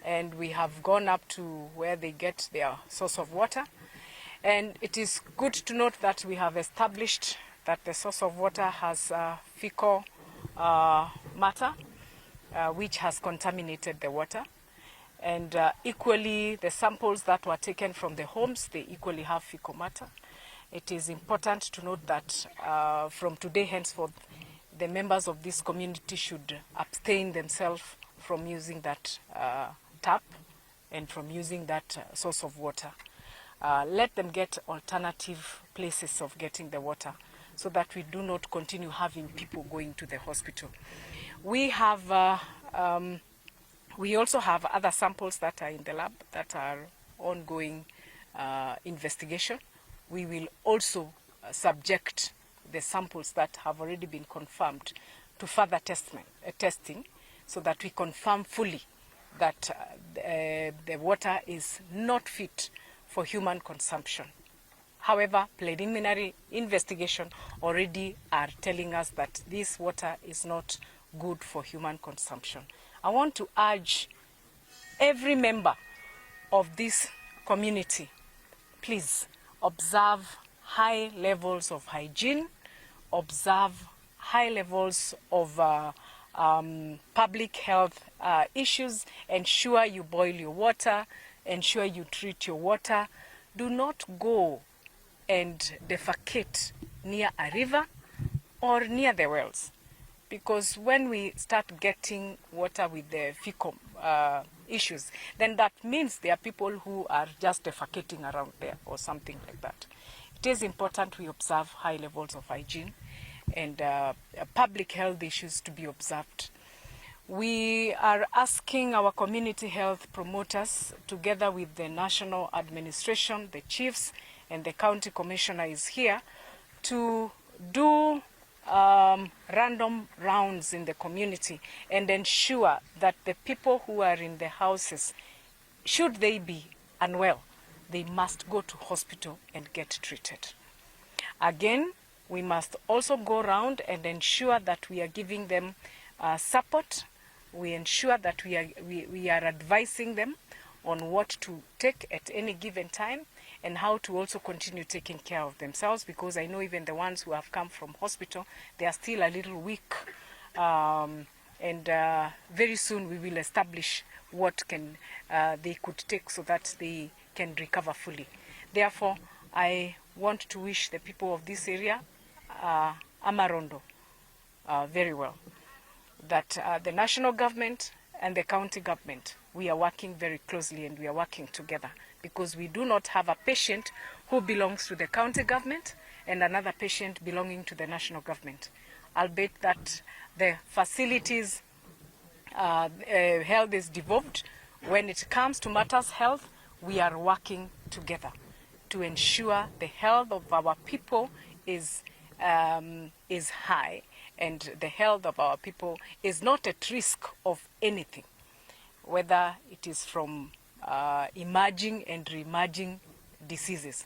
and we have gone up to where they get their source of water. And it is good to note that we have established that the source of water has fecal matter, which has contaminated the water. And equally, the samples that were taken from the homes, they equally have fecal matter. It is important to note that from today henceforth, the members of this community should abstain themselves from using that tap and from using that source of water. Let them get alternative places of getting the water so that we do not continue having people going to the hospital. We have, we also have other samples that are in the lab that are ongoing investigation. We will also subject the samples that have already been confirmed to further testing so that we confirm fully that the water is not fit for human consumption. However, preliminary investigation already are telling us that this water is not good for human consumption. I want to urge every member of this community, please observe high levels of hygiene, observe high levels of public health issues, ensure you boil your water, ensure you treat your water. Do not go and defecate near a river or near the wells, because when we start getting water with the fecal issues, then that means there are people who are just defecating around there or something like that. It is important we observe high levels of hygiene and public health issues to be observed. We are asking our community health promoters, together with the national administration, the chiefs, and the county commissioner is here, to do random rounds in the community and ensure that the people who are in the houses, should they be unwell, they must go to hospital and get treated. Again, we must also go around and ensure that we are giving them support. We ensure that we are advising them on what to take at any given time and how to also continue taking care of themselves, because I know even the ones who have come from hospital, they are still a little weak. Very soon we will establish what they could take so that they can recover fully. Therefore, I want to wish the people of this area, Amarondo, very well. That the national government and the county government, we are working very closely and we are working together, because we do not have a patient who belongs to the county government and another patient belonging to the national government. Albeit that the facilities health is devolved, when it comes to matters health, we are working together to ensure the health of our people is high, and the health of our people is not at risk of anything, whether it is from emerging and re-emerging diseases.